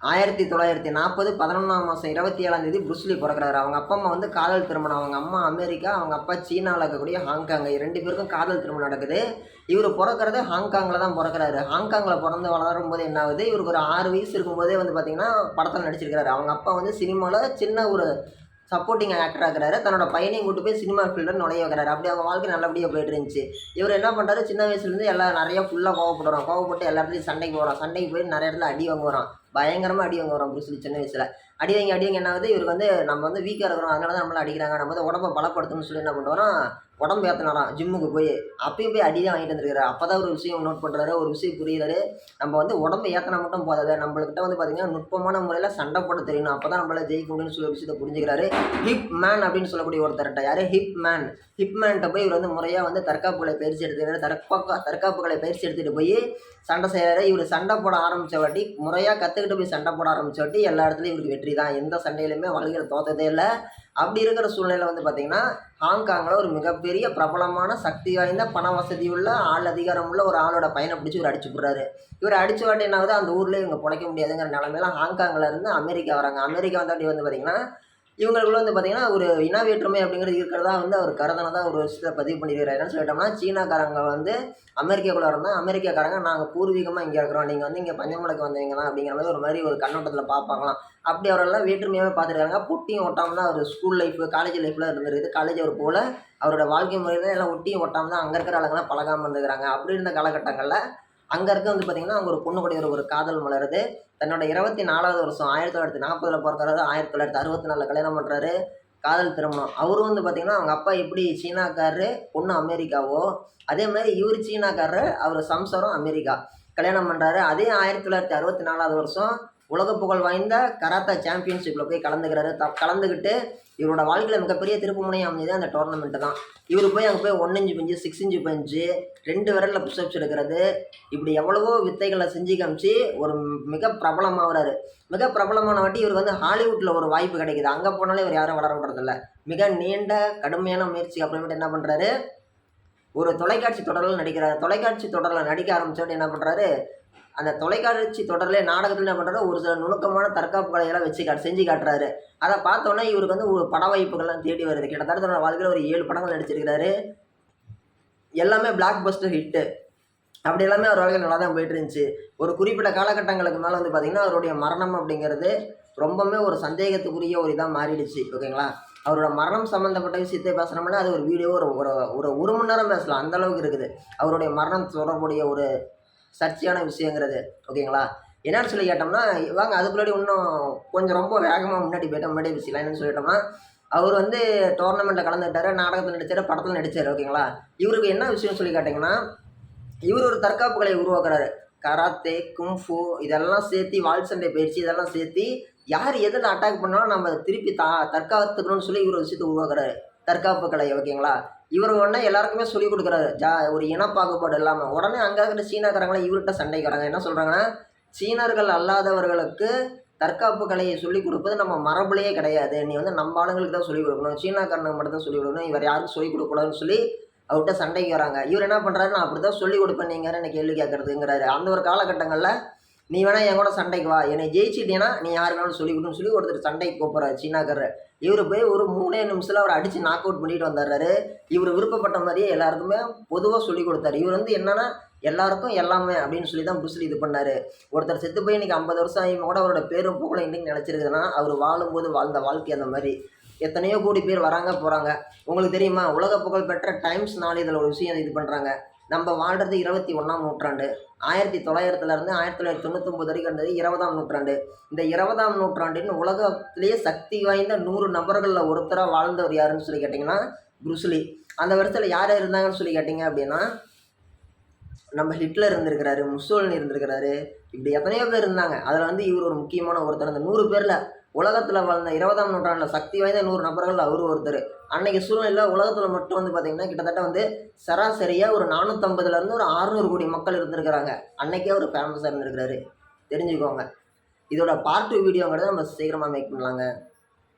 1940 11ஆம் மாதம் 27ஆம் தேதி புருஸ்லி பிறக்கிறாரு. அவங்க அப்பா அம்மா வந்து காதல் திருமணம். அவங்க அம்மா அமெரிக்கா, அவங்க அப்பா சீனாவில் இருக்கக்கூடிய ஹாங்காங். 2 பேருக்கும் காதல் திருமணம் நடக்குது. இவர் பிறக்கிறது ஹாங்காங்கில் தான் பிறக்கிறாரு. ஹாங்காங்கில் பிறந்து வளரும்போது என்ன ஆகுது, இவருக்கு ஒரு 6 வயசு இருக்கும்போதே வந்து பார்த்திங்கன்னா படத்தில் நடிச்சிருக்கிறாரு. அவங்க அப்பா வந்து சினிமாவில் சின்ன ஒரு சப்போர்ட்டிங் ஆக்டராக இருக்கிறாரு. தன்னோட பையனையும் கூட்டு போய் சினிமா ஃபீல்டில் நுழைய வைக்கிறாரு. அப்படி அவங்க வாழ்க்கை நல்லபடியாக போயிட்டு இருந்துச்சு. இவர் என்ன பண்ணுறாரு, சின்ன வயசுலேருந்து நிறையா ஃபுல்லாக கோவப்படுறான். கோவப்பட்டு எல்லா இடத்துலையும் சண்டைக்கு போகிறான். சண்டைக்கு போய் நிறைய இடத்துல அடி வாங்க வரான். பயங்கரமாக அடி வாங்க வரோம் புருஸ்லி சின்ன வயசில். அடி வாங்கி என்ன ஆகுது, இவருக்கு வந்து நம்ம வந்து வீக்காக இருக்கிறோம், அதனால தான் நம்மளை அடிக்கிறாங்க, நம்ம வந்து உடம்பை பலப்படுத்தணும்னு சொல்லி என்ன பண்ணுறோம், உடம்பு ஏற்றினாராம் ஜிம்முக்கு போய். அப்பயும் போய் அடி தான் வாங்கிட்டு வந்துருக்காரு. அப்போ தான் ஒரு விஷயம் நோட் பண்ணுறாரு, ஒரு விஷயம் புரியுறாரு. நம்ம வந்து உடம்பை ஏற்றினா மட்டும் போதாது, நம்மள்கிட்ட வந்து பார்த்திங்கன்னா நுட்பமான முறையில் சண்டை போட தெரியணும், அப்போ தான் நம்மளால் ஜெயிக்க முடியும்னு சொல்லி விஷயத்தை புரிஞ்சுக்கிறாரு. ஹிப் மேன் அப்படின்னு சொல்லக்கூடிய ஒருத்தர்கிட்ட, யார் ஹிப் மேன்கிட்ட போய் இவர் வந்து முறையாக வந்து தற்காப்புகளை பயிற்சி எடுத்துக்கிறாரு. தற்காப்புகளை பயிற்சி எடுத்துகிட்டு போய் சண்டை செய்கிறாரு. இவர் சண்டை போட ஆரம்பித்த வாட்டி, முறையாக கற்றுக்கிட்டு போய் சண்டை போட ஆரம்பித்த வாட்டி எல்லா இடத்துலையும் இவருக்கு வெற்றி தான். எந்த சண்டையிலுமே வாழ்க்கையில் தோற்றதே இல்லை. அப்படி இருக்கிற சூழ்நிலை வந்து பார்த்திங்கன்னா ஹாங்காங்கில் ஒரு மிகப்பெரிய பிரபலமான சக்தி வாய்ந்த பண வசதியுள்ள அதிகாரம் உள்ள ஒரு ஆளோட பையனை பிடிச்சி இவர் அடிச்சு போடுறாரு. இவர் அடிச்சு வாட்டி என்ன ஆகுது, அந்த ஊரில் இவங்க பிழைக்க முடியாதுங்கிற நிலமையில ஹாங்காங்கில் இருந்து அமெரிக்கா வராங்க. அமெரிக்கா வந்தாட்டி வந்து பார்த்திங்கன்னா இவங்களுக்குள்ள வந்து பார்த்திங்கன்னா ஒரு இன வேற்றுமை அப்படிங்கிறது இருக்கிறதா வந்து அவர் கருதனதான் ஒரு விஷயத்தை பதிவு பண்ணியிருக்கிறார். என்னன்னு சொல்லிட்டோம்னா, சீனாக்காரங்க வந்து அமெரிக்காக்குள்ளே இருந்தால் அமெரிக்காக்காரங்க நாங்கள் பூர்வீகமாக இங்கே இருக்கிறோம், நீங்கள் வந்து இங்கே பஞ்சமலைக்கு வந்தவங்க தான் அப்படிங்கிற மாதிரி ஒரு கண்ணோட்டத்தில் பார்ப்பாங்களாம். அப்படி அவரெல்லாம் வேற்றுமையாகவே பார்த்துருக்காங்க. பொட்டியும் ஒட்டாமல் தான் அவர் ஸ்கூல் லைஃப் காலேஜ் லைஃப்பில் இருந்திருக்குது. காலேஜ் அவர் போல் அவரோட வாழ்க்கை முறையில் எல்லாம் ஒட்டியும் ஒட்டாமல் தான் அங்கே இருக்கிற ஆளுங்கெல்லாம் பழகாமல் இருந்துக்கிறாங்க. அப்படி இருந்த காலகட்டங்களில் அங்கே இருக்க வந்து பார்த்திங்கன்னா அவங்க ஒரு பொண்ணு கூட ஒரு காதல் மலருது. தன்னோட 24வது வருஷம் 1940 பிறக்கிறாரு. 1964 கல்யாணம் பண்ணுறாரு. காதல் திருமணம். அவரும் வந்து பார்த்திங்கன்னா அவங்க அப்பா எப்படி சீனாக்காரரு, பொண்ணு அமெரிக்காவோ, அதே மாதிரி இவர் சீனாக்காரரு, அவர் சம்சாரம் அமெரிக்கா. கல்யாணம் பண்ணுறாரு. அதே 1964 வருஷம் உலக புகழ் வாய்ந்த கராத்தே சாம்பியன்ஷிப்பில் போய் கலந்துக்கிறாரு. கலந்துக்கிட்டு இவரோட வாழ்க்கையில் மிகப்பெரிய திருப்பு முனையாக அமைஞ்சது அந்த டோர்னமெண்ட்டு தான். இவர் போய் அங்கே போய் 1 இன்ச்சு பஞ்சு, 6 இன்ச்சு பஞ்சு, 2 விரலில் புஷ்அப்ஸ் எடுக்கிறது, இப்படி எவ்வளவோ வித்தைகளை செஞ்சு காமிச்சு ஒரு மிக பிரபலமாகிறாரு. மிக பிரபலமான வாட்டி இவருக்கு வந்து ஹாலிவுட்டில் ஒரு வாய்ப்பு கிடைக்குது. அங்கே போனாலே இவர் யாரும் வளர விடுறதில்ல. மிக நீண்ட கடுமையான முயற்சிக்கு அப்புறமேட்டு என்ன பண்ணுறாரு, ஒரு தொலைக்காட்சி தொடரில் நடிக்கிறார். தொலைக்காட்சி தொடரில் நடிக்க ஆரம்பித்தோட்டு என்ன பண்ணுறாரு, அந்த தொலைக்காட்சி தொடரில் நாடகத்தில் என்ன பண்ணுறாரு, ஒரு சில நுணுக்கமான தற்காப்பு கலையெல்லாம் செஞ்சு காட்டுறாரு. அதை பார்த்தோன்னே இவருக்கு வந்து ஒரு பட வாய்ப்புகள்லாம் தேடி வருது. கிட்டத்தட்ட தன்னோட வாழ்க்கையில் ஒரு 7 படங்கள் நடிச்சிருக்கிறாரு. எல்லாமே பிளாக் பஸ்டர் ஹிட்டு. அப்படி எல்லாமே அவர் வாழ்க்கையில் நல்லா தான் போயிட்டு இருந்துச்சு. ஒரு குறிப்பிட்ட காலகட்டங்களுக்கு மேலே வந்து பார்த்திங்கன்னா அவருடைய மரணம் அப்படிங்கிறது ரொம்பவுமே ஒரு சந்தேகத்துக்குரிய ஒரு இதாக மாறிடுச்சு. ஓகேங்களா, அவரோட மரணம் சம்மந்தப்பட்ட விஷயத்தை பேசுகிறோம்னா அது ஒரு வீடியோ ஒரு மணி நேரம் பேசலாம், அந்தளவுக்கு இருக்குது அவருடைய மரணம் தொடர்புடைய ஒரு சர்ச்சையான விஷயங்கிறது. ஓகேங்களா, என்னென்னு சொல்லி கேட்டோம்னா, வாங்க அதுக்கு முன்னாடி இன்னும் கொஞ்சம் ரொம்ப வேகமாக முன்னாடி பேசலாம். என்னென்னு சொல்லிட்டோம்னா, அவர் வந்து டோர்னமெண்ட்டில் கலந்துக்கிட்டாரு, நாடகத்தில் நடித்தார், படத்தில் நடித்தார். ஓகேங்களா, இவருக்கு என்ன விஷயம் சொல்லி கேட்டிங்கன்னா, இவர் ஒரு தற்காப்பு கலையை உருவாக்குறாரு. கராத்தே, கும்ஃபு இதெல்லாம் சேர்த்து, வால் சண்டை பயிற்சி இதெல்லாம் சேர்த்து யார் எதில் அட்டாக் பண்ணாலும் நம்ம திருப்பி தற்காத்துக்கணும்னு சொல்லி இவர் ஒரு விஷயத்தை உருவாக்குறாரு, தற்காப்பு கலை. ஓகேங்களா, இவர் உடனே எல்லாருக்குமே சொல்லிக் கொடுக்குறாரு. ஒரு இனப்பாகுபாடு இல்லாமல். உடனே அங்கே இருக்கிற சீனாக்காரங்களாம் இவர்கிட்ட சண்டைக்கு வராங்க. என்ன சொல்கிறாங்கன்னா, சீனர்கள் அல்லாதவர்களுக்கு தற்காப்பு கலையை சொல்லிக் கொடுப்பது நம்ம மரபுலையே கிடையாது, நீ வந்து நம்ம ஆளுங்களுக்கு தான் சொல்லிக் கொடுக்கணும், சீனாக்காரனுக்கு மட்டும் தான் சொல்லிக் கொடுக்கணும், இவர் யாருக்கும் சொல்லிக் கொடுக்கக்கூடாதுன்னு சொல்லி அவர்கிட்ட சண்டைக்கு வராங்க. இவர் என்ன பண்ணுறாரு, நான் அப்படி தான் சொல்லிக் கொடுப்பேன், நீங்கள் என்ன கேள்வி கேட்குறதுங்கிறாரு. அந்த ஒரு காலகட்டங்களில் நீ வேணால் என் கூட சண்டைக்கு வா, என்னை ஜெயிச்சிட்டீங்கன்னா நீ யார் வேணாலும் சொல்லிக் கொடுன்னு சொல்லி ஒருத்தர் சண்டைக்கு கூப்பிட்றாரு சீனாக்காரர். இவர் போய் ஒரு 3 நிமிஷத்தில் அவர் அடித்து நாக் அவுட் பண்ணிட்டு வந்துடுறாரு. இவர் விருப்பப்பட்ட மாதிரியே எல்லாருக்குமே பொதுவாக சொல்லிக் கொடுத்தாரு. இவர் வந்து என்னென்னா எல்லாருக்கும் எல்லாமே அப்படின்னு சொல்லி தான் புருஸ்லி இது பண்ணார். ஒருத்தர் செத்து போய் இன்றைக்கி 50 வருஷம் ஆகியும் கூட அவரோட பேரும் புகழும் இன்றைக்கி நினச்சிருக்குதுன்னா அவர் வாழும்போது வாழ்ந்த வாழ்க்கை அந்த மாதிரி. எத்தனையோ கோடி பேர் வராங்க போகிறாங்க. உங்களுக்கு தெரியுமா, உலக புகழ் பெற்ற டைம்ஸ் நாளிதழ் ஒரு விஷயம் இது பண்ணுறாங்க. நம்ம வாழ்கிறது 21ஆம் நூற்றாண்டு. 1900 1999 வரைக்கும் இருந்தது 20ஆம் நூற்றாண்டு. இந்த 20ஆம் நூற்றாண்டின் உலகத்திலேயே சக்தி வாய்ந்த 100 நபர்களில் ஒருத்தராக வாழ்ந்தவர் யாருன்னு சொல்லி கேட்டிங்கன்னா புருஸ்லி. அந்த வருஷத்தில் யார் இருந்தாங்கன்னு சொல்லி கேட்டிங்க அப்படின்னா, நம்ம ஹிட்லர் இருந்திருக்கிறாரு, முசோலினி இருந்திருக்கிறாரு, இப்படி எத்தனையோ பேர் இருந்தாங்க. அதில் வந்து இவர் ஒரு முக்கியமான ஒருத்தர். அந்த 100 பேரில் உலகத்தில் வாழ்ந்த 20ஆம் நூற்றாண்டில் சக்தி வாய்ந்த 100 நபர்கள் அவர் ஒருத்தர். அன்றைக்கி சூழ்நிலையில் உலகத்தில் மட்டும் வந்து பார்த்திங்கன்னா கிட்டத்தட்ட வந்து சராசரியாக ஒரு 450லேருந்து ஒரு 600 கோடி மக்கள் இருந்திருக்கிறாங்க. அன்றைக்கே அவர் ஃபேமஸாக இருந்திருக்கிறாரு, தெரிஞ்சுக்கோங்க. இதோட பார்ட் 2 வீடியோங்கிறத நம்ம சீக்கிரமாக மேக் பண்ணலாங்க.